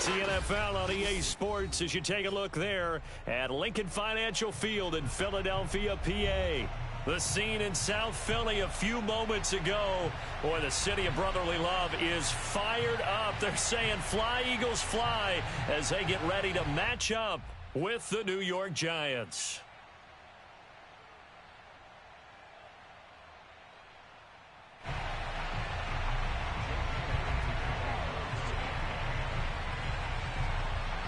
It's the NFL on EA Sports as you take a look there at Lincoln Financial Field in Philadelphia, PA. The scene in South Philly a few moments ago. Boy, the city of brotherly love is fired up. They're saying fly, Eagles, fly as they get ready to match up with the New York Giants.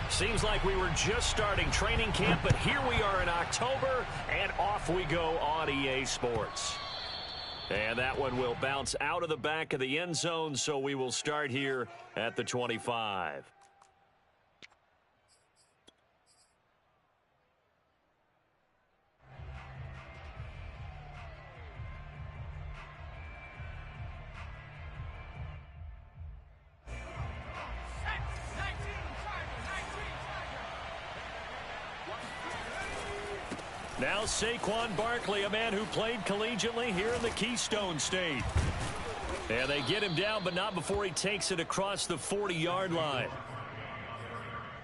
Seems like we were just starting training camp, but here we are in October, and off we go on EA Sports. And that one will bounce out of the back of the end zone, so we will start here at the 25. Now Saquon Barkley, a man who played collegiately here in the Keystone State. And they get him down, but not before he takes it across the 40-yard line.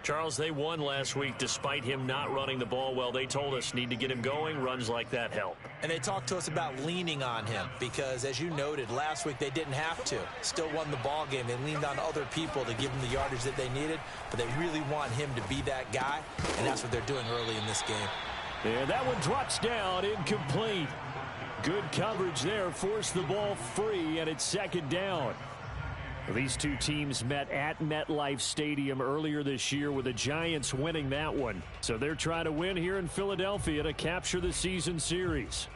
Charles, they won last week despite him not running the ball well. They told us need to get him going. Runs like that help. And they talked to us about leaning on him because, as you noted, last week they didn't have to. Still won the ball game. They leaned on other people to give them the yardage that they needed, but they really want him to be that guy, and that's what they're doing early in this game. And that one drops down, incomplete. Good coverage there, forced the ball free, and it's second down. These two teams met at MetLife Stadium earlier this year with the Giants winning that one. So they're trying to win here in Philadelphia to capture the season series.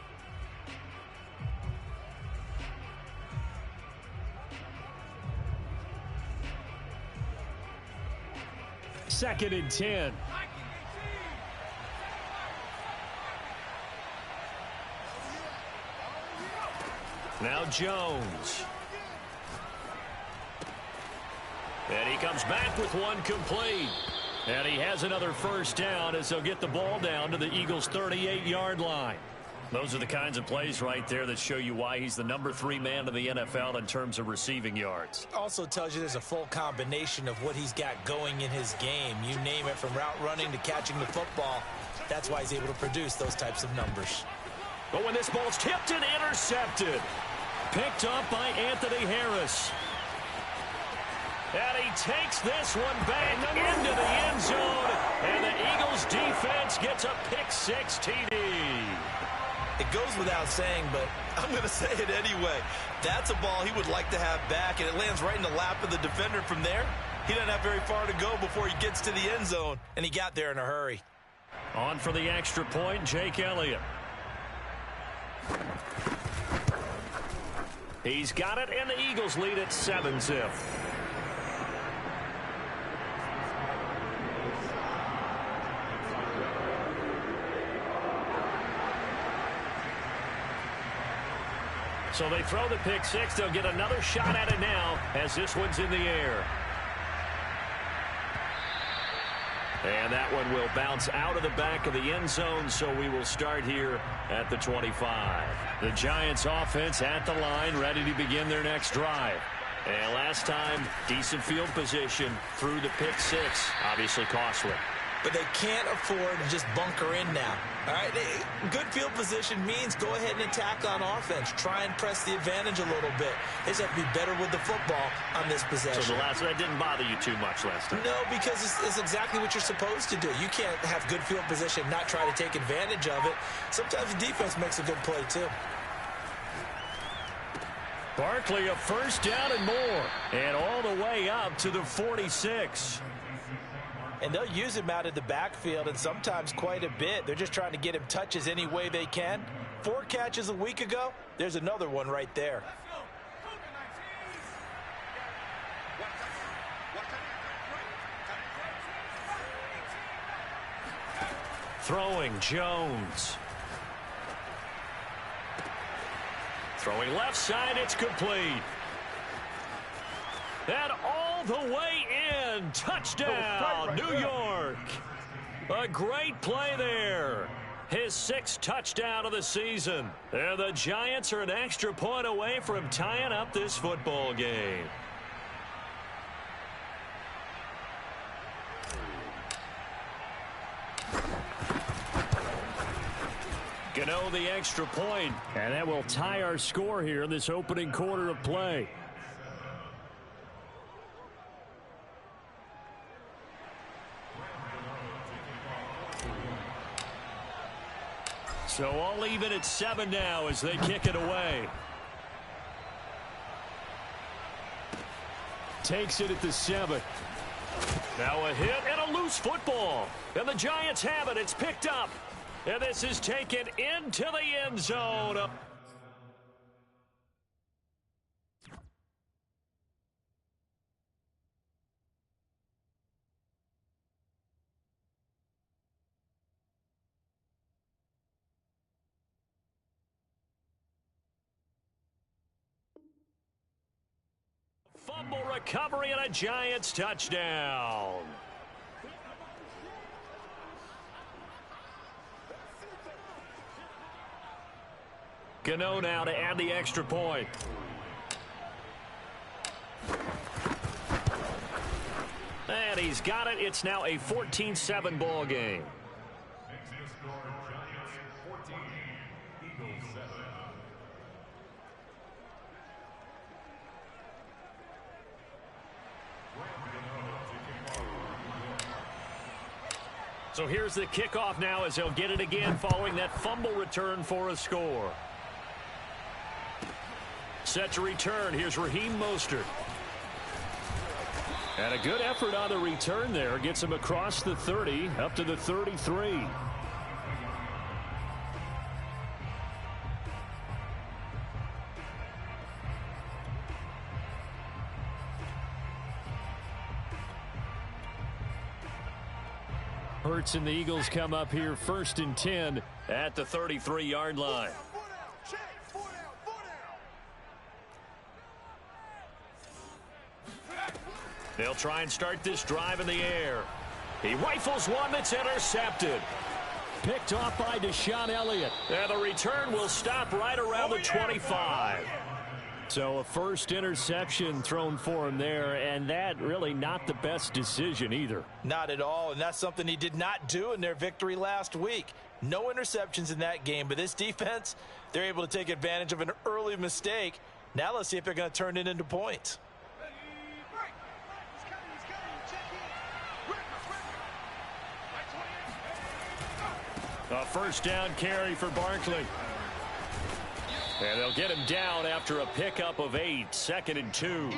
Second and 10. Now Jones. And he comes back with one complete. And he has another first down as they'll get the ball down to the Eagles' 38-yard line. Those are the kinds of plays right there that show you why he's the number 3 man in the NFL in terms of receiving yards. Also tells you there's a full combination of what he's got going in his game. You name it, from route running to catching the football. That's why he's able to produce those types of numbers. But when this ball's tipped and intercepted, picked up by Anthony Harris. And he takes this one back into the end zone. And the Eagles defense gets a pick-6 TD. It goes without saying, but I'm going to say it anyway. That's a ball he would like to have back, and it lands right in the lap of the defender from there. He doesn't have very far to go before he gets to the end zone, and he got there in a hurry. On for the extra point, Jake Elliott. He's got it, and the Eagles lead at 7-0. So they throw the pick-6. They'll get another shot at it now as this one's in the air. And that one will bounce out of the back of the end zone, so we will start here at the 25. The Giants offense at the line, ready to begin their next drive. And last time, decent field position through the pick-6, obviously costly. But they can't afford to just bunker in now. All right, good field position means go ahead and attack on offense. Try and press the advantage a little bit. They just have to be better with the football on this possession. So that didn't bother you too much last time? No, because it's exactly what you're supposed to do. You can't have good field position and not try to take advantage of it. Sometimes the defense makes a good play, too. Barkley, a first down and more. And all the way up to the 46. And they'll use him out of the backfield, and sometimes quite a bit. They're just trying to get him touches any way they can. 4 catches a week ago. There's another one right there. Throwing Jones. Throwing left side, it's complete. And all the way in. Touchdown, New York. A great play there. His 6th touchdown of the season. And the Giants are an extra point away from tying up this football game. No, the extra point. And that will tie our score here in this opening quarter of play. So all even at 7 now as they kick it away. Takes it at the 7. Now a hit and a loose football. And the Giants have it. It's picked up. And this is taken into the end zone. Fumble recovery and a Giants touchdown. Gano now to add the extra point. And he's got it. It's now a 14-7 ball game. So here's the kickoff now as he'll get it again following that fumble return for a score. Set to return. Here's Raheem Mostert. And a good effort on the return there. Gets him across the 30, up to the 33. Hurts and the Eagles come up here 1st and 10 at the 33-yard line. They'll try and start this drive in the air. He rifles one that's intercepted. Picked off by Deshaun Elliott. And the return will stop right around the 25. So a first interception thrown for him there, and that really not the best decision either. Not at all, and that's something he did not do in their victory last week. No interceptions in that game, but this defense, they're able to take advantage of an early mistake. Now let's see if they're going to turn it into points. A first down carry for Barkley. And they'll get him down after a pickup of 8, 2nd and 2.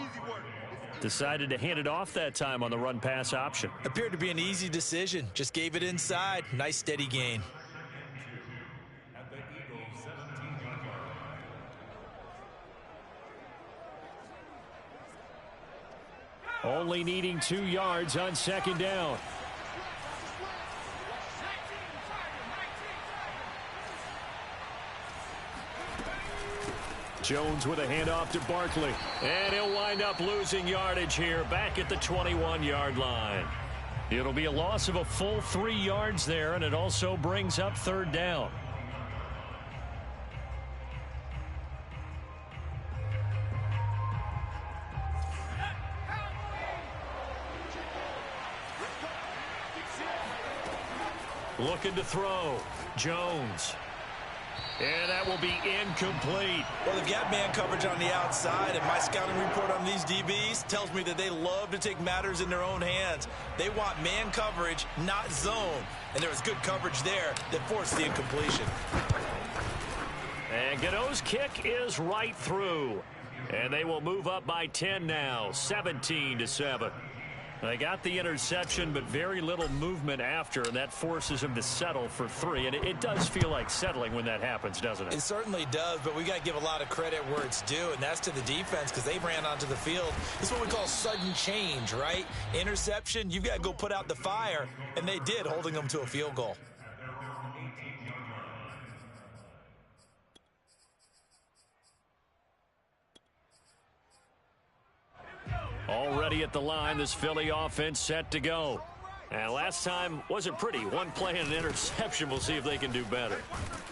Decided to hand it off that time on the run-pass option. Appeared to be an easy decision. Just gave it inside. Nice steady gain. Only needing 2 yards on 2nd down. Jones with a handoff to Barkley. And he'll wind up losing yardage here back at the 21-yard line. It'll be a loss of a full 3 yards there, and it also brings up 3rd down. Looking to throw. Jones. And that will be incomplete. Well, they've got man coverage on the outside, and my scouting report on these DBs tells me that they love to take matters in their own hands. They want man coverage, not zone. And there was good coverage there that forced the incompletion. And Gano's kick is right through. And they will move up by 10 now, 17-7. They got the interception, but very little movement after, and that forces him to settle for 3. And it does feel like settling when that happens, doesn't it? It certainly does, but we got to give a lot of credit where it's due, and that's to the defense because they ran onto the field. It's what we call sudden change, right? Interception, you've got to go put out the fire, and they did, holding them to a field goal. Already at the line, this Philly offense set to go. And last time wasn't pretty. One play and an interception. We'll see if they can do better.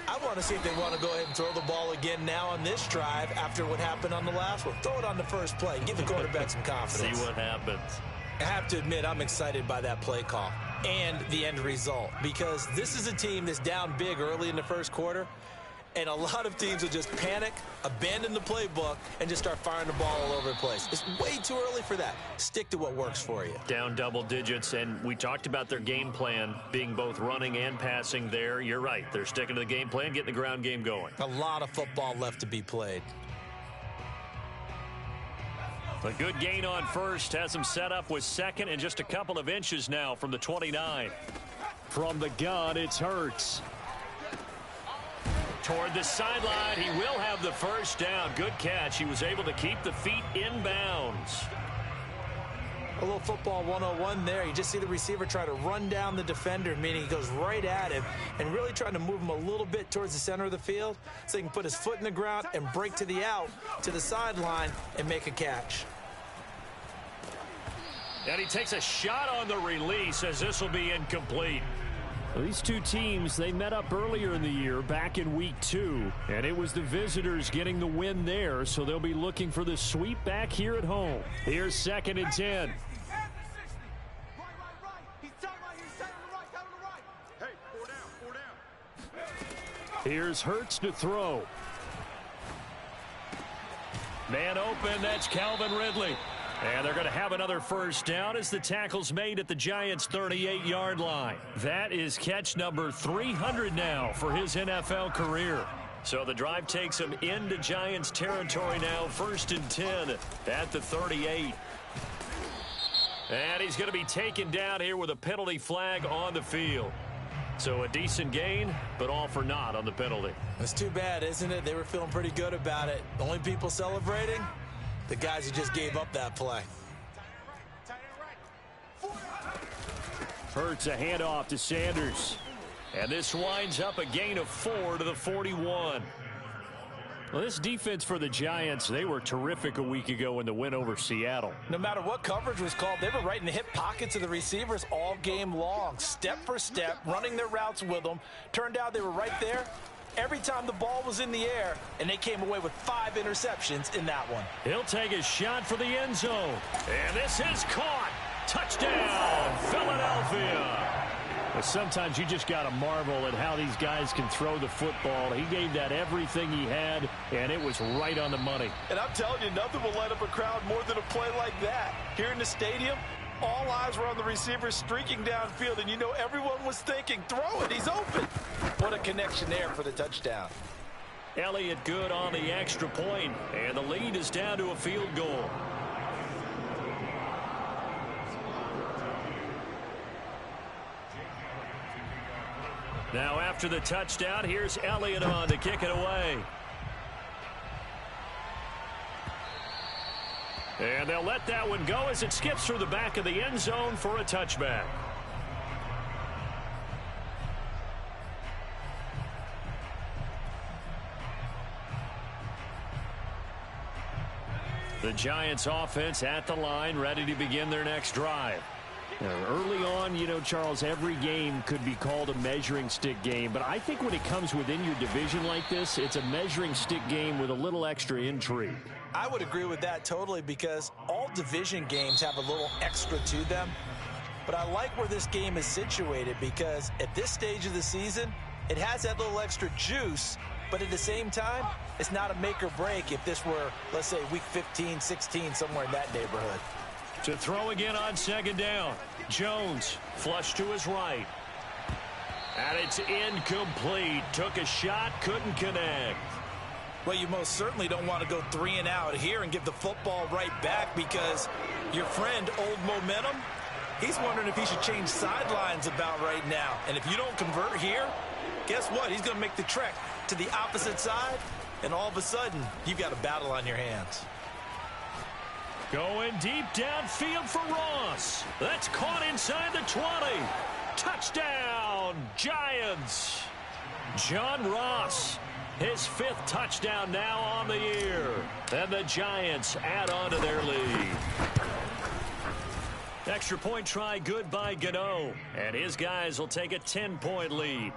I want to see if they want to go ahead and throw the ball again now on this drive after what happened on the last one. Throw it on the first play. Give the quarterback some confidence. See what happens. I have to admit, I'm excited by that play call and the end result because this is a team that's down big early in the first quarter. And a lot of teams will just panic, abandon the playbook, and just start firing the ball all over the place. It's way too early for that. Stick to what works for you. Down double digits, and we talked about their game plan being both running and passing there. You're right. They're sticking to the game plan, getting the ground game going. A lot of football left to be played. A good gain on first has him set up with second and just a couple of inches now from the 29. From the gun, it's Hurts. Toward the sideline, he will have the first down. Good catch. He was able to keep the feet in bounds. A little football 101 there. You just see the receiver try to run down the defender, meaning he goes right at him and really trying to move him a little bit towards the center of the field so he can put his foot in the ground and break to the out, to the sideline, and make a catch. And he takes a shot on the release as this will be incomplete. Well, these two teams, they met up earlier in the year back in week 2, and it was the visitors getting the win there, so they'll be looking for the sweep back here at home. Here's 2nd and 10. Here's Hurts to throw. Man open, that's Calvin Ridley. And they're going to have another first down as the tackle's made at the Giants' 38-yard line. That is catch number 300 now for his NFL career. So the drive takes him into Giants territory now, 1st and 10 at the 38. And he's going to be taken down here with a penalty flag on the field. So a decent gain, but all for naught on the penalty. It's too bad, isn't it? They were feeling pretty good about it. The only people celebrating? The guys who just gave up that play. Hurts a handoff to Sanders. And this winds up a gain of 4 to the 41. Well, this defense for the Giants, they were terrific a week ago in the win over Seattle. No matter what coverage was called, they were right in the hip pockets of the receivers all game long. Step for step, running their routes with them. Turned out they were right there every time the ball was in the air, and they came away with 5 interceptions in that one. He'll take a shot for the end zone. And this is caught. Touchdown, Philadelphia. But sometimes you just got to marvel at how these guys can throw the football. He gave that everything he had, and it was right on the money. And I'm telling you, nothing will light up a crowd more than a play like that. Here in the stadium, all eyes were on the receiver streaking downfield, and you know everyone was thinking, throw it, he's open. What a connection there for the touchdown. Elliott good on the extra point, and the lead is down to a field goal. Now after the touchdown, here's Elliott on to kick it away. And they'll let that one go as it skips through the back of the end zone for a touchback. The Giants offense at the line, ready to begin their next drive. Early on, you know, Charles, every game could be called a measuring stick game, but I think when it comes within your division like this, it's a measuring stick game with a little extra intrigue. I would agree with that totally, because all division games have a little extra to them. But I like where this game is situated, because at this stage of the season, it has that little extra juice, but at the same time, it's not a make or break if this were, let's say, week 15, 16, somewhere in that neighborhood. To throw again on 2nd down. Jones flush to his right. And it's incomplete. Took a shot, couldn't connect. Well, you most certainly don't want to go 3 and out here and give the football right back, because your friend, Old Momentum, he's wondering if he should change sidelines about right now. And if you don't convert here, guess what? He's going to make the trek to the opposite side, and all of a sudden, you've got a battle on your hands. Going deep downfield for Ross. That's caught inside the 20. Touchdown, Giants. John Ross, his 5th touchdown now on the year. And the Giants add on to their lead. Extra point try good by Gano. And his guys will take a 10-point lead.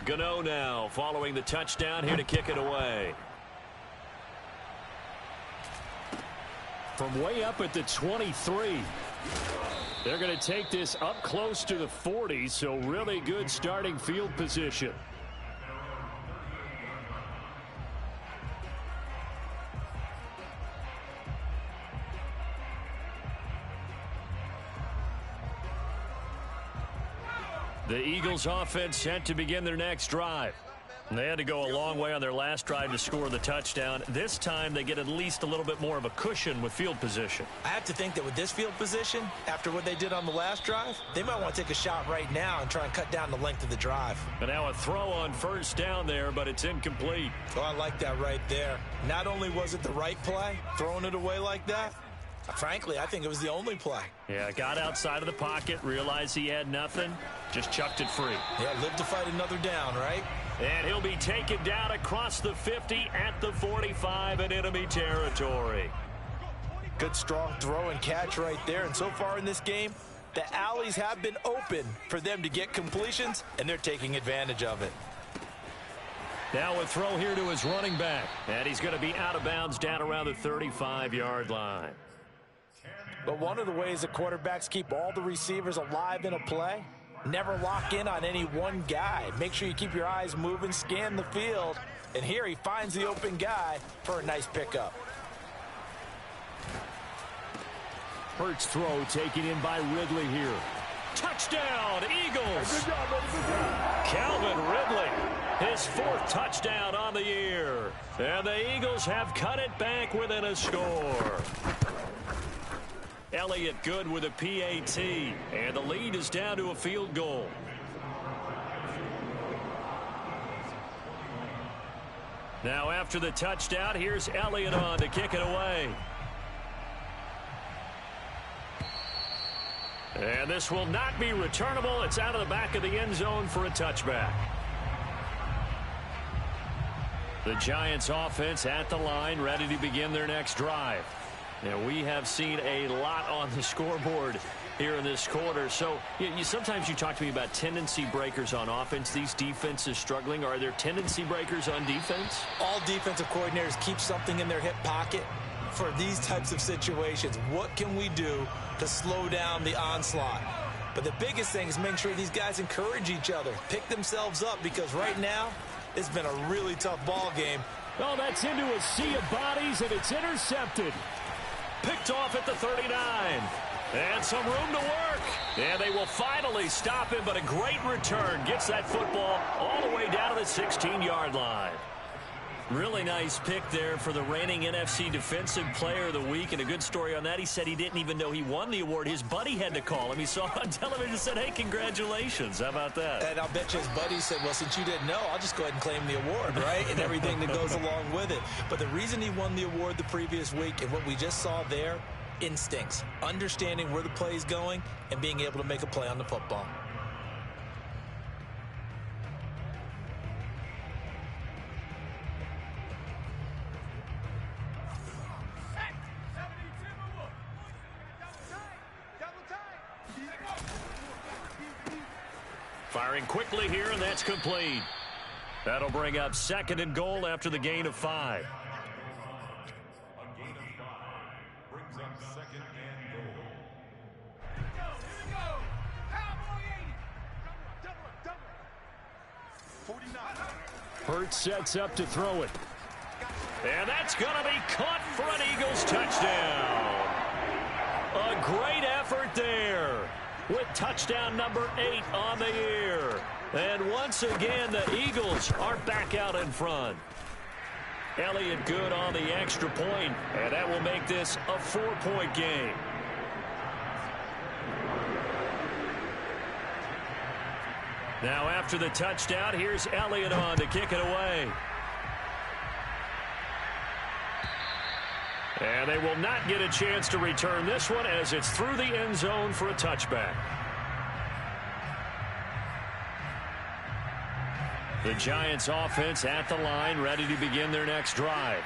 Gano now following the touchdown, here to kick it away. From way up at the 23. They're going to take this up close to the 40, so really good starting field position. The Eagles offense set to begin their next drive. They had to go a long way on their last drive to score the touchdown. This time they get at least a little bit more of a cushion with field position. I have to think that with this field position, after what they did on the last drive, they might want to take a shot right now and try and cut down the length of the drive. And now a throw on first down there, but it's incomplete. Oh, I like that right there. Not only was it the right play, throwing it away like that, frankly, I think it was the only play. Yeah, got outside of the pocket, realized he had nothing, just chucked it free. Yeah, live to fight another down, right? And he'll be taken down across the 50 at the 45 in enemy territory. Good strong throw and catch right there. And so far in this game, the alleys have been open for them to get completions, and they're taking advantage of it. Now a throw here to his running back. And he's going to be out of bounds down around the 35-yard line. But one of the ways the quarterbacks keep all the receivers alive in a play, never lock in on any one guy. Make sure you keep your eyes moving, scan the field. And here he finds the open guy for a nice pickup. Hurts throw taken in by Ridley here. Touchdown, Eagles! Good job, buddy. Good job. Calvin Ridley, his 4th touchdown on the year. And the Eagles have cut it back within a score. Elliott good with a PAT, and the lead is down to a field goal. Now after the touchdown, here's Elliott on to kick it away. And this will not be returnable. It's out of the back of the end zone for a touchback. The Giants offense at the line, ready to begin their next drive. Now, we have seen a lot on the scoreboard here in this quarter. So sometimes you talk to me about tendency breakers on offense. These defenses struggling. Are there tendency breakers on defense? All defensive coordinators keep something in their hip pocket for these types of situations. What can we do to slow down the onslaught? But the biggest thing is making sure these guys encourage each other, pick themselves up, because right now it's been a really tough ball game. Oh, that's into a sea of bodies, and it's intercepted. Picked off at the 39. And some room to work. And they will finally stop him, but a great return. Gets that football all the way down to the 16-yard line. Really nice pick there for the reigning NFC Defensive Player of the Week. And a good story on that. He said he didn't even know he won the award. His buddy had to call him. He saw it on television and said, hey, congratulations. How about that? And I'll bet you his buddy said, well, since you didn't know, I'll just go ahead and claim the award, right? And everything that goes along with it. But the reason he won the award the previous week and what we just saw there, instincts, understanding where the play is going and being able to make a play on the football. Firing quickly here, and that's complete. That'll bring up 2nd and goal after the gain of 5. Hurts sets up to throw it. And that's going to be caught for an Eagles touchdown. A great effort there with touchdown number 8 on the year. And once again, the Eagles are back out in front. Elliott good on the extra point, and that will make this a 4-point game. Now after the touchdown, here's Elliott on to kick it away. And they will not get a chance to return this one as it's through the end zone for a touchback. The Giants offense at the line, ready to begin their next drive.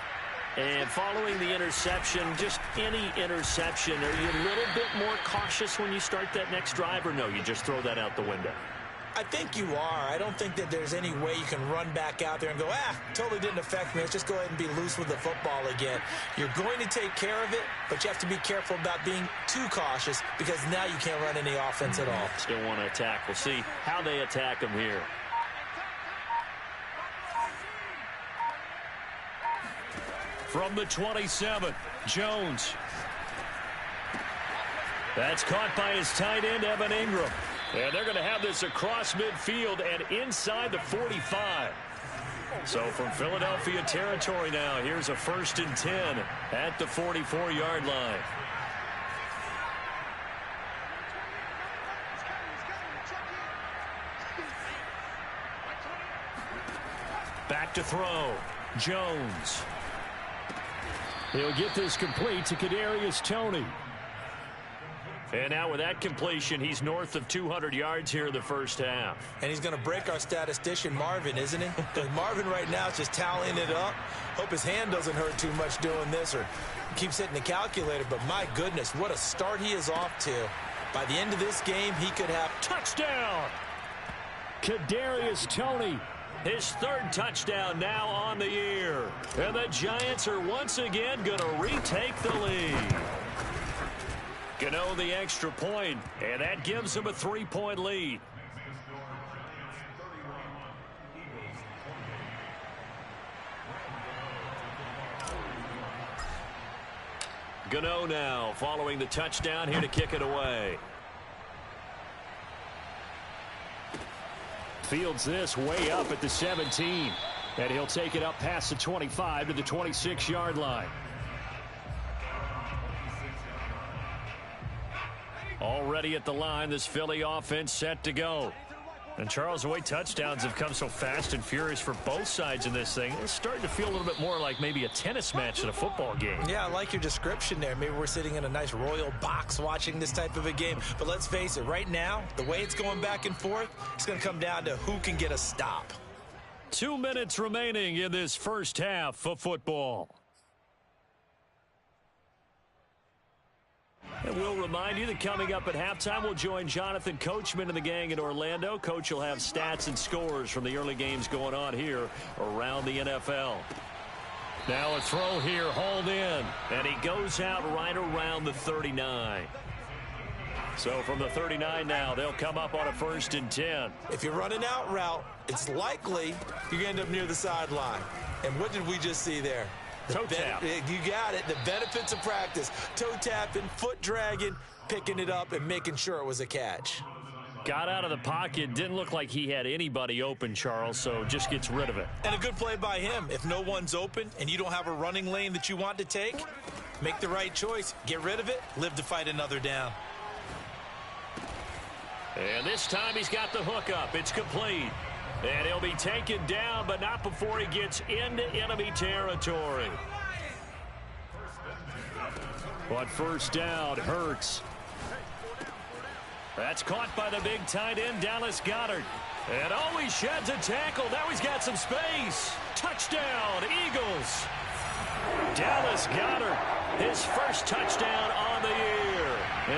And following the interception, just any interception, are you a little bit more cautious when you start that next drive, or no, you just throw that out the window? I think you are. I don't think that there's any way you can run back out there and go, totally didn't affect me. Let's just go ahead and be loose with the football again. You're going to take care of it, but you have to be careful about being too cautious because now you can't run any offense at all. Still want to attack. We'll see how they attack him here. From the 27, Jones. That's caught by his tight end, Evan Ingram. And they're going to have this across midfield and inside the 45. So from Philadelphia territory now, here's a 1st and 10 at the 44-yard line. Back to throw. Jones. He'll get this complete to Kadarius Toney. And now with that completion, he's north of 200 yards here in the first half. And he's going to break our statistician, Marvin, isn't he? Because Marvin right now is just tallying it up. Hope his hand doesn't hurt too much doing this or keeps hitting the calculator. But my goodness, what a start he is off to. By the end of this game, he could have touchdown. Kadarius Toney, his 3rd touchdown now on the year. And the Giants are once again going to retake the lead. Gano the extra point, and that gives him a 3-point lead. Gano now following the touchdown here to kick it away. Fields this way up at the 17, and he'll take it up past the 25 to the 26-yard line. Already at the line, this Philly offense set to go. And Charles, the way touchdowns have come so fast and furious for both sides in this thing, it's starting to feel a little bit more like maybe a tennis match in a football game. Yeah, I like your description there. Maybe we're sitting in a nice royal box watching this type of a game. But let's face it, right now, the way it's going back and forth, it's going to come down to who can get a stop. 2 minutes remaining in this first half of football. And we'll remind you that coming up at halftime, we'll join Jonathan Coachman and the gang in Orlando. Coach will have stats and scores from the early games going on here around the NFL. Now a throw here, hauled in, and he goes out right around the 39. So from the 39 now, they'll come up on a 1st and 10. If you're running out route, it's likely you're going to end up near the sideline. And what did we just see there? Toe tap. You got it. The benefits of practice. Toe tapping, foot dragging, picking it up, and making sure it was a catch. Got out of the pocket. Didn't look like he had anybody open, Charles, so just gets rid of it. And a good play by him. If no one's open and you don't have a running lane that you want to take, make the right choice. Get rid of it. Live to fight another down. And this time he's got the hook up. It's complete. And he'll be taken down, but not before he gets into enemy territory. But first down, Hurts. That's caught by the big tight end, Dallas Goedert. And oh, he sheds a tackle. Now he's got some space. Touchdown, Eagles. Dallas Goedert, his first touchdown on the year,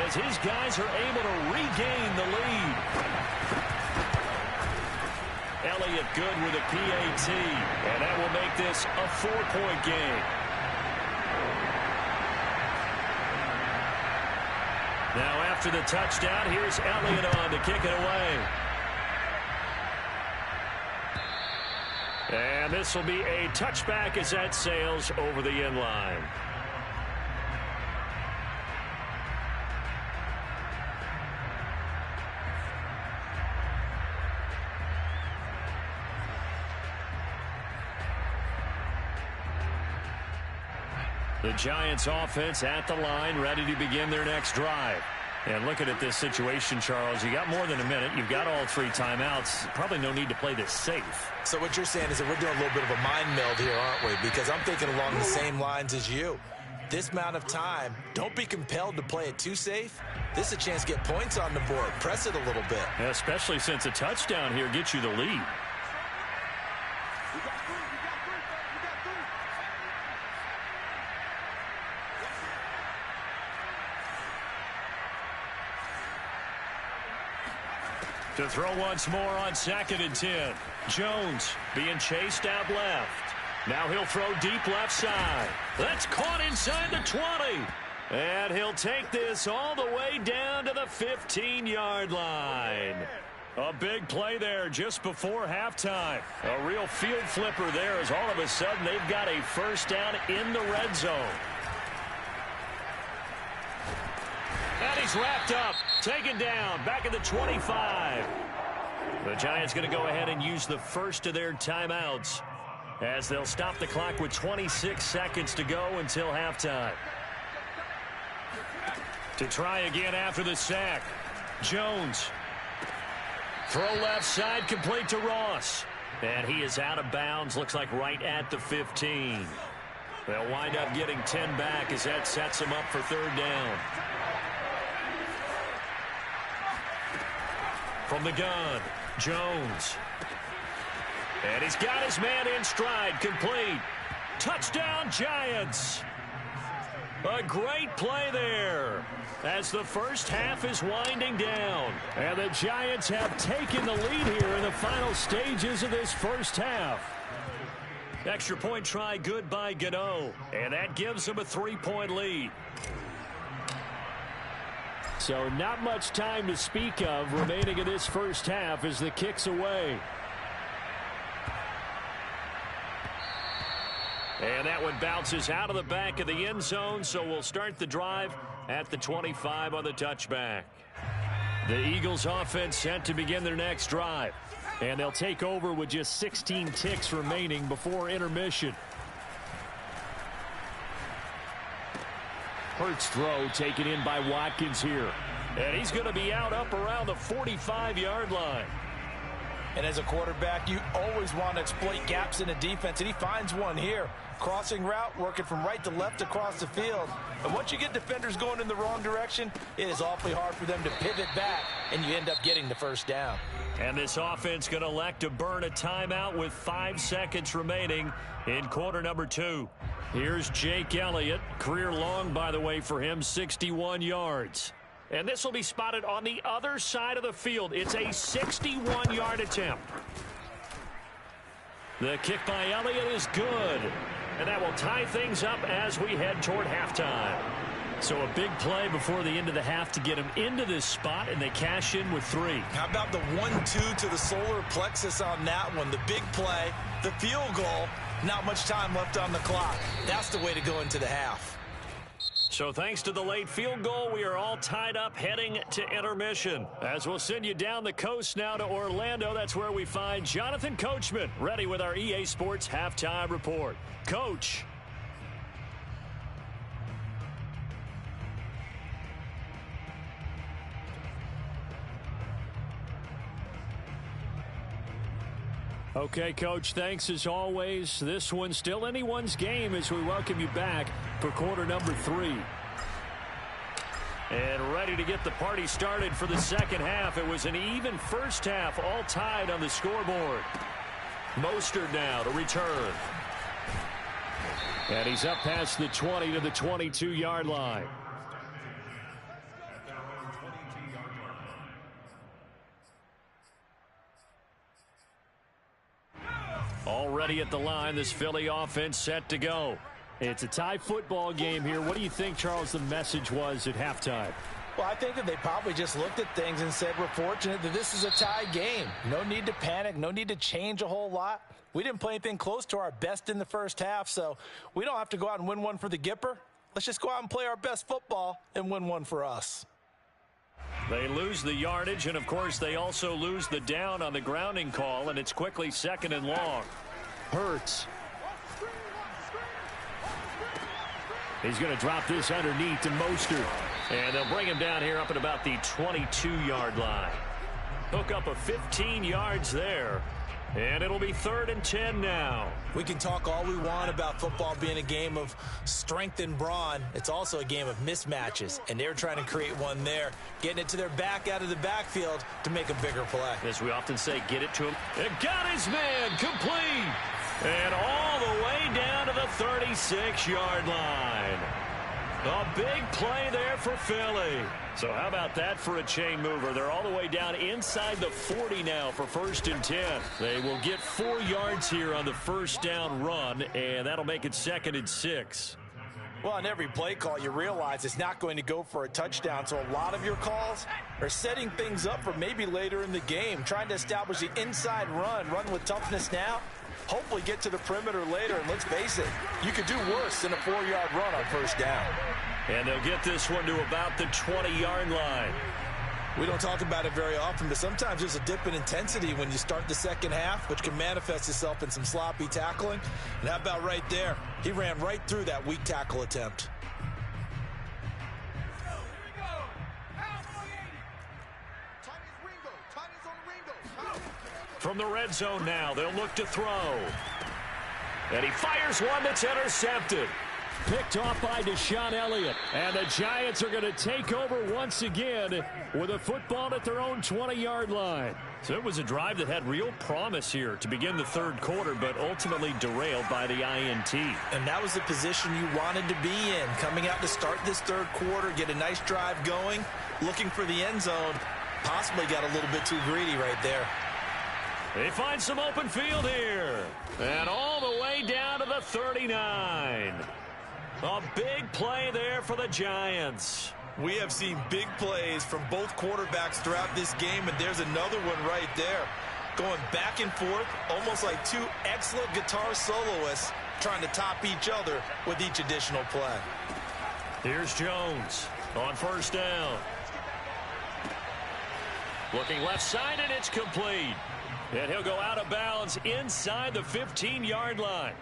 as his guys are able to regain the lead. Elliott good with a PAT, and that will make this a 4-point game. Now after the touchdown, here's Elliott on to kick it away. And this will be a touchback as that sails over the end line. The Giants offense at the line, ready to begin their next drive. And looking at this situation, Charles, you got more than a minute. You've got all 3 timeouts. Probably no need to play this safe. So what you're saying is that we're doing a little bit of a mind meld here, aren't we? Because I'm thinking along the same lines as you. This amount of time, don't be compelled to play it too safe. This is a chance to get points on the board. Press it a little bit. Especially since a touchdown here gets you the lead. To throw once more on 2nd and 10. Jones being chased out left. Now he'll throw deep left side. That's caught inside the 20. And he'll take this all the way down to the 15-yard line. A big play there just before halftime. A real field flipper there as all of a sudden they've got a first down in the red zone. And he's wrapped up, taken down, back at the 25. The Giants going to go ahead and use the first of their timeouts as they'll stop the clock with 26 seconds to go until halftime. To try again after the sack. Jones. Throw left side, complete to Ross. And he is out of bounds, looks like right at the 15. They'll wind up getting 10 back as that sets them up for 3rd down. From the gun, Jones. And he's got his man in stride, complete. Touchdown, Giants. A great play there as the first half is winding down. And the Giants have taken the lead here in the final stages of this first half. Extra point try, good by Gano. And that gives them a 3-point lead. So not much time to speak of remaining in this first half as the kick's away. And that one bounces out of the back of the end zone, so we'll start the drive at the 25 on the touchback. The Eagles offense set to begin their next drive. And they'll take over with just 16 ticks remaining before intermission. Hurts throw taken in by Watkins here. And he's going to be out up around the 45-yard line. And as a quarterback, you always want to exploit gaps in the defense, and he finds one here. Crossing route, working from right to left across the field. And once you get defenders going in the wrong direction, it is awfully hard for them to pivot back, and you end up getting the first down. And this offense going to elect to burn a timeout with 5 seconds remaining in quarter number 2. Here's Jake Elliott. Career long, by the way, for him, 61 yards. And this will be spotted on the other side of the field. It's a 61-yard attempt. The kick by Elliott is good. And that will tie things up as we head toward halftime. So a big play before the end of the half to get him into this spot, and they cash in with 3. How about the 1-2 to the solar plexus on that one? The big play, the field goal, not much time left on the clock. That's the way to go into the half. So thanks to the late field goal, we are all tied up heading to intermission. As we'll send you down the coast now to Orlando, that's where we find Jonathan Coachman, ready with our EA Sports Halftime Report. Coach. Okay, Coach, thanks as always. This one's still anyone's game as we welcome you back for quarter number 3. And ready to get the party started for the second half. It was an even first half, all tied on the scoreboard. Mostert now to return. And he's up past the 20 to the 22-yard line. Already at the line, this Philly offense set to go. It's a tie football game here. What do you think, Charles, the message was at halftime? Well, I think that they probably just looked at things and said, we're fortunate that this is a tie game. No need to panic. No need to change a whole lot. We didn't play anything close to our best in the first half, so we don't have to go out and win one for the Gipper. Let's just go out and play our best football and win one for us. They lose the yardage, and, of course, they also lose the down on the grounding call, and it's quickly 2nd and long. Hurts. He's going to drop this underneath to Mostert. And they'll bring him down here up at about the 22-yard line. Hook up of 15 yards there. And it'll be 3rd and 10 now. We can talk all we want about football being a game of strength and brawn. It's also a game of mismatches, and they're trying to create one there, getting it to their back out of the backfield to make a bigger play. As we often say, get it to him. And got his man complete. And all the way down to the 36-yard line. A big play there for Philly. So how about that for a chain mover? They're all the way down inside the 40 now for 1st and 10. They will get 4 yards here on the first down run, and that'll make it 2nd and 6. Well, on every play call, you realize it's not going to go for a touchdown. So a lot of your calls are setting things up for maybe later in the game, trying to establish the inside run with toughness now, hopefully get to the perimeter later. And let's face it, you could do worse than a 4-yard run on first down. And they'll get this one to about the 20-yard line. We don't talk about it very often, but sometimes there's a dip in intensity when you start the second half, which can manifest itself in some sloppy tackling. And how about right there? He ran right through that weak tackle attempt. From the red zone now, they'll look to throw. And he fires one that's intercepted. Picked off by Deshaun Elliott. And the Giants are going to take over once again with a football at their own 20-yard line. So it was a drive that had real promise here to begin the third quarter, but ultimately derailed by the INT. And that was the position you wanted to be in. Coming out to start this third quarter, get a nice drive going, looking for the end zone. Possibly got a little bit too greedy right there. They find some open field here. And all the way down to the 39. A big play there for the Giants. We have seen big plays from both quarterbacks throughout this game, and there's another one right there. Going back and forth, almost like two excellent guitar soloists trying to top each other with each additional play. Here's Jones on first down. Looking left side, and it's complete. And he'll go out of bounds inside the 15-yard line.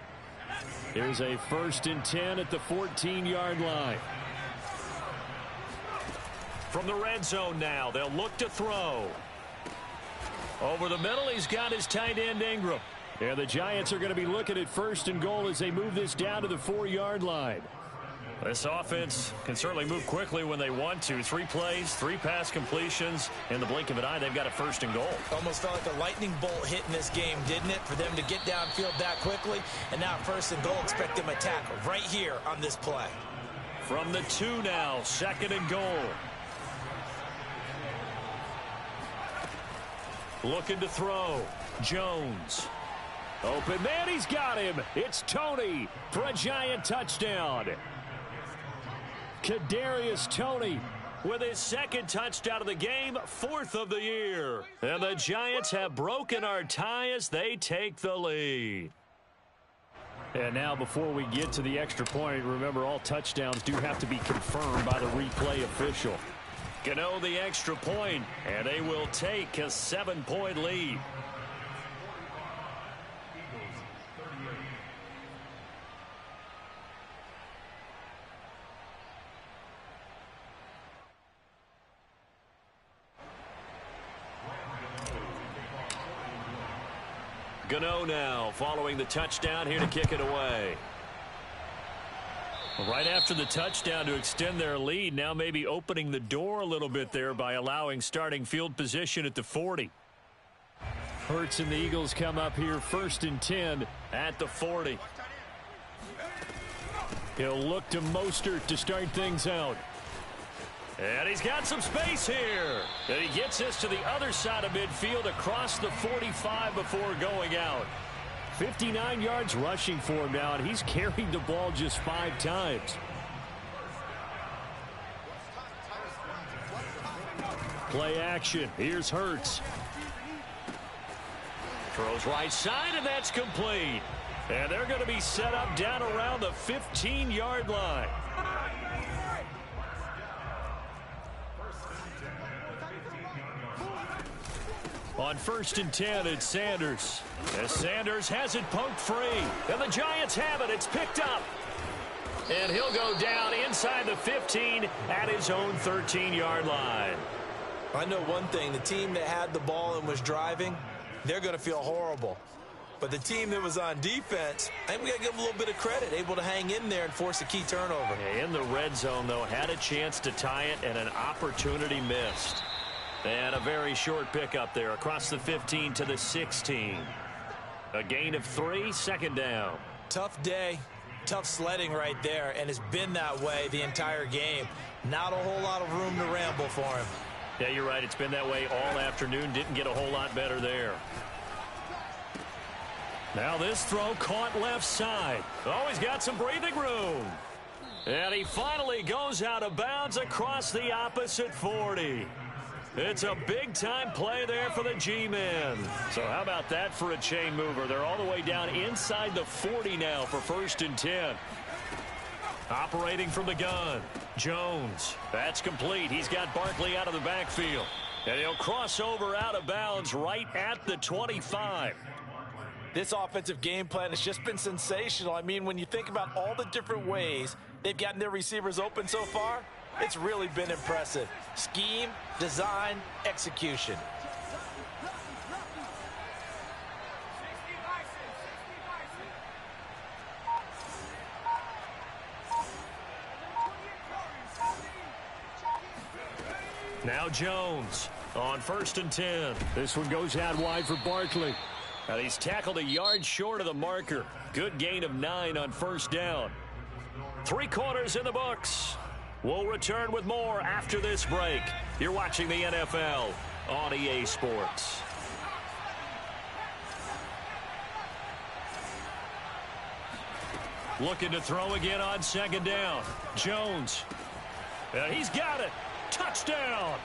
Here's a 1st and 10 at the 14-yard line. From the red zone now, they'll look to throw. Over the middle, he's got his tight end Ingram. And the Giants are going to be looking at 1st and goal as they move this down to the 4-yard line. This offense can certainly move quickly when they want to. 3 plays, 3 pass completions. In the blink of an eye, they've got a 1st and goal. Almost felt like a lightning bolt hit in this game, didn't it? For them to get downfield that quickly. And now 1st and goal, expect them to attack right here on this play. From the 2 now, 2nd and goal. Looking to throw. Jones. Open man, he's got him. It's Toney for a Giant touchdown. Kadarius Toney with his 2nd touchdown of the game, 4th of the year. And the Giants have broken our tie as they take the lead. And now before we get to the extra point, remember all touchdowns do have to be confirmed by the replay official. Gano the extra point, and they will take a 7-point lead. Gano now following the touchdown here to kick it away. Right after the touchdown to extend their lead, now maybe opening the door a little bit there by allowing starting field position at the 40. Hurts and the Eagles come up here 1st and 10 at the 40. He'll look to Mostert to start things out. And he's got some space here. And he gets this to the other side of midfield across the 45 before going out. 59 yards rushing for him now, and he's carried the ball just 5 times. Play action. Here's Hurts. Throws right side, and that's complete. And they're going to be set up down around the 15-yard line. On 1st and 10, it's Sanders. As Sanders has it poked free. And the Giants have it. It's picked up. And he'll go down inside the 15 at his own 13-yard line. I know one thing. The team that had the ball and was driving, they're going to feel horrible. But the team that was on defense, I think we got to give them a little bit of credit, able to hang in there and force a key turnover. In the red zone, though, had a chance to tie it and an opportunity missed. And a very short pickup there across the 15 to the 16. A gain of 3, 2nd down. Tough day. Tough sledding right there, and it's been that way the entire game. Not a whole lot of room to ramble for him. Yeah, you're right. It's been that way all afternoon. Didn't get a whole lot better there. Now this throw caught left side. Oh, he's got some breathing room. And he finally goes out of bounds across the opposite 40. It's a big-time play there for the G-men. So how about that for a chain mover? They're all the way down inside the 40 now for 1st and 10. Operating from the gun, Jones. That's complete. He's got Barkley out of the backfield. And he'll cross over out of bounds right at the 25. This offensive game plan has just been sensational. I mean, when you think about all the different ways they've gotten their receivers open so far, it's really been impressive. Scheme, design, execution. Now Jones on 1st and 10. This one goes out wide for Barkley. And he's tackled a yard short of the marker. Good gain of 9 on 1st down. 3 quarters in the books. We'll return with more after this break. You're watching the NFL on EA Sports. Looking to throw again on 2nd down. Jones. And he's got it. Touchdown.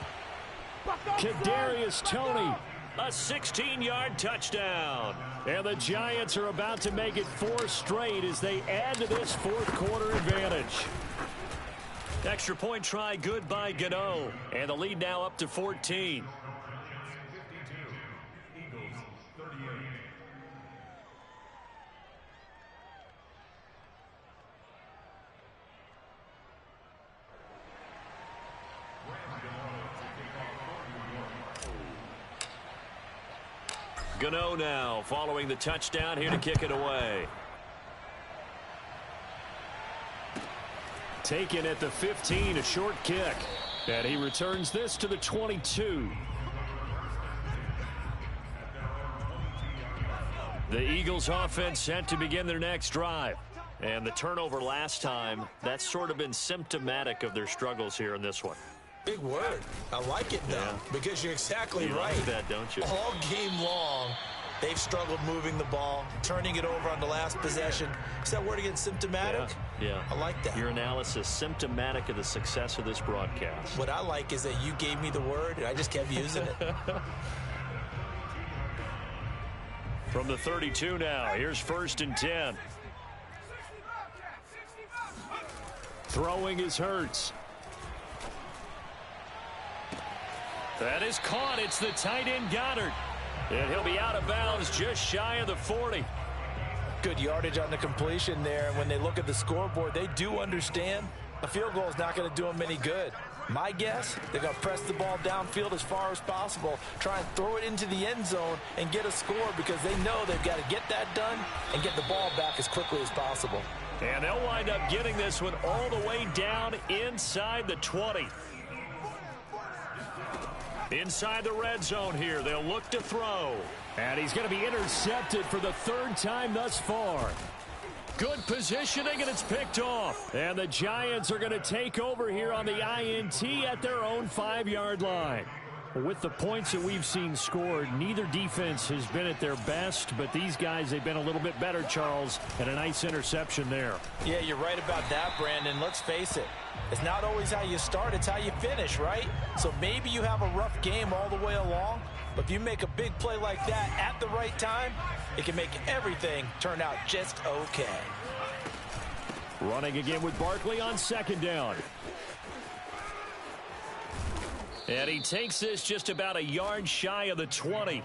Kadarius Toney. A 16-yard touchdown. And the Giants are about to make it 4 straight as they add to this 4th quarter advantage. Extra point try good by Gano. And the lead now up to 14. Gano now following the touchdown here to kick it away. Taken at the 15, a short kick. And he returns this to the 22. The Eagles offense set to begin their next drive. And the turnover last time, that's sort of been symptomatic of their struggles here in this one. Big word. I like it, though, because you're exactly right. Like that, don't you? All game long, they've struggled moving the ball, turning it over on the last possession. Is that word again, symptomatic? Yeah. I like that. Your analysis, symptomatic of the success of this broadcast. What I like is that you gave me the word, and I just kept using it. From the 32 now, here's 1st and 10. Throwing is Hurts. That is caught. It's the tight end Goddard. And he'll be out of bounds just shy of the 40. Good yardage on the completion there. And when they look at the scoreboard, they do understand a field goal is not going to do them any good. My guess, they're going to press the ball downfield as far as possible, try and throw it into the end zone and get a score because they know they've got to get that done and get the ball back as quickly as possible. And they'll wind up getting this one all the way down inside the 20. Inside the red zone here, they'll look to throw. And he's going to be intercepted for the 3rd time thus far. Good positioning, and it's picked off. And the Giants are going to take over here on the INT at their own 5-yard line. With the points that we've seen scored, neither defense has been at their best, but these guys, they've been a little bit better, Charles, and a nice interception there. Yeah, you're right about that, Brandon. Let's face it. It's not always how you start, it's how you finish, right? So maybe you have a rough game all the way along, but if you make a big play like that at the right time, it can make everything turn out just okay. Running again with Barkley on 2nd down. And he takes this just about a yard shy of the 20.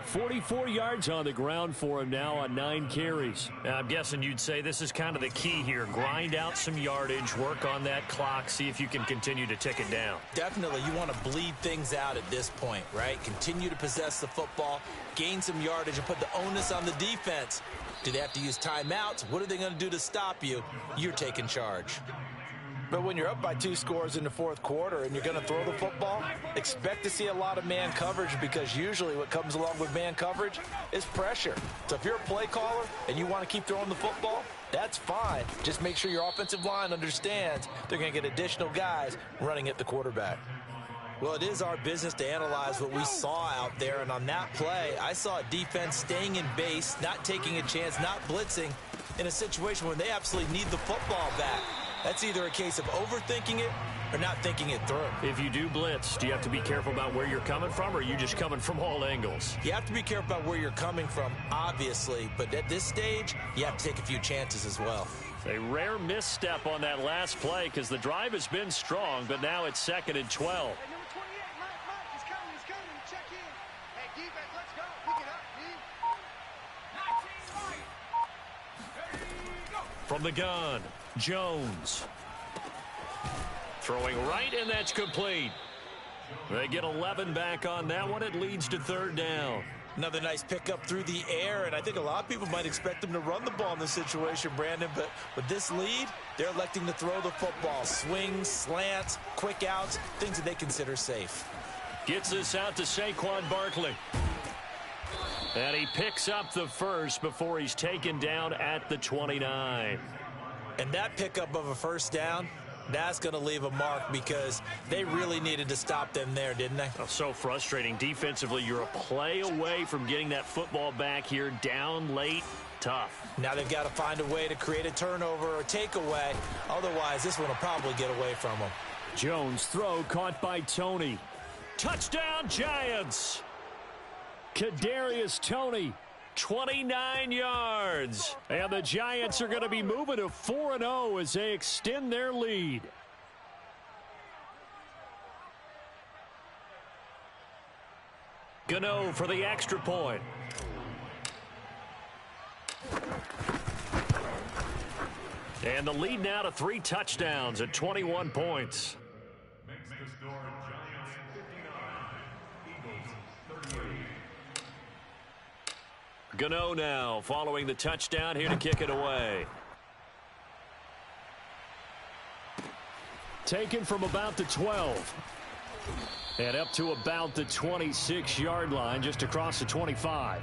44 yards on the ground for him now on 9 carries. Now, I'm guessing you'd say this is kind of the key here. Grind out some yardage, work on that clock, see if you can continue to tick it down. Definitely, you want to bleed things out at this point, right? Continue to possess the football, gain some yardage, and put the onus on the defense. Do they have to use timeouts? What are they going to do to stop you? You're taking charge. But when you're up by 2 scores in the fourth quarter and you're going to throw the football, expect to see a lot of man coverage, because usually what comes along with man coverage is pressure. So if you're a play caller and you want to keep throwing the football, that's fine. Just make sure your offensive line understands they're going to get additional guys running at the quarterback. Well, it is our business to analyze what we saw out there, and on that play, I saw a defense staying in base, not taking a chance, not blitzing, in a situation where they absolutely need the football back. That's either a case of overthinking it or not thinking it through. If you do blitz, do you have to be careful about where you're coming from, or are you just coming from all angles? You have to be careful about where you're coming from, obviously, but at this stage, you have to take a few chances as well. A rare misstep on that last play, because the drive has been strong, but now it's 2nd and 12. From the gun, Jones. Throwing right, and that's complete. They get 11 back on that one. It leads to 3rd down. Another nice pickup through the air, and I think a lot of people might expect them to run the ball in this situation, Brandon, but with this lead, they're electing to throw the football. Swings, slants, quick outs, things that they consider safe. Gets this out to Saquon Barkley. And he picks up the first before he's taken down at the 29. And that pickup of a first down, that's going to leave a mark, because they really needed to stop them there, didn't they? Oh, so frustrating. Defensively, you're a play away from getting that football back here, down late. Tough. Now they've got to find a way to create a turnover or takeaway. Otherwise, this one will probably get away from them. Jones' throw caught by Tony. Touchdown, Giants! Kadarius Toney, 29 yards. And the Giants are going to be moving to 4-0 as they extend their lead. Gano for the extra point. And the lead now to 3 touchdowns at 21 points. Makes the score Giants 59, Eagles 38. Gano now following the touchdown, here to kick it away. Taken from about the 12. And up to about the 26-yard line, just across the 25.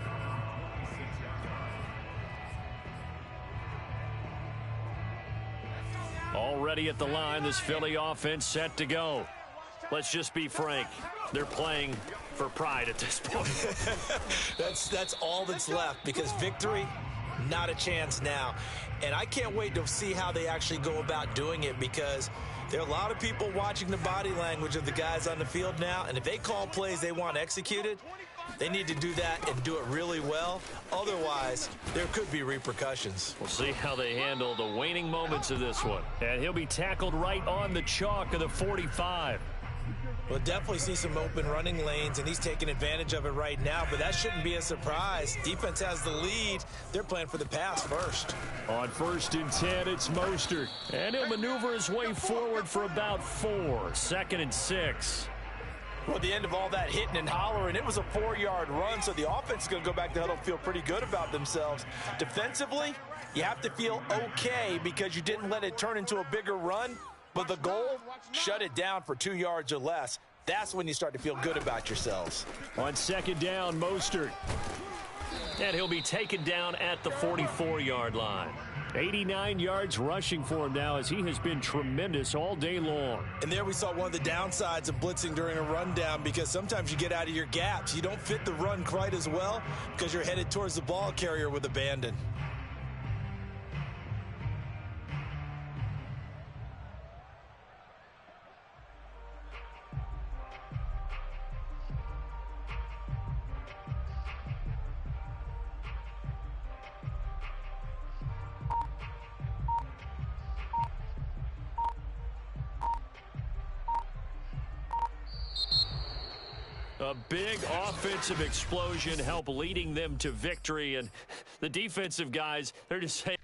Already at the line, this Philly offense set to go. Let's just be frank. They're playing for pride at this point. That's all that's left, because victory, not a chance now. And I can't wait to see how they actually go about doing it, because there are a lot of people watching the body language of the guys on the field now, and if they call plays they want executed, they need to do that and do it really well. Otherwise, there could be repercussions. We'll see how they handle the waning moments of this one. And he'll be tackled right on the chalk of the 45. We'll definitely see some open running lanes, and he's taking advantage of it right now, but that shouldn't be a surprise. Defense has the lead. They're playing for the pass first. On 1st and 10, it's Mostert. And he'll maneuver his way forward for about 4. 2nd and 6. Well, at the end of all that hitting and hollering, it was a 4-yard run, so the offense is going to go back to huddle and feel pretty good about themselves. Defensively, you have to feel okay because you didn't let it turn into a bigger run. But the goal, shut it down for 2 yards or less. That's when you start to feel good about yourselves. On 2nd down, Mostert. And he'll be taken down at the 44-yard line. 89 yards rushing for him now, as he has been tremendous all day long. And there we saw one of the downsides of blitzing during a rundown, because sometimes you get out of your gaps. You don't fit the run quite as well because you're headed towards the ball carrier with abandon. A big offensive explosion helped leading them to victory, and the defensive guys, they're just saying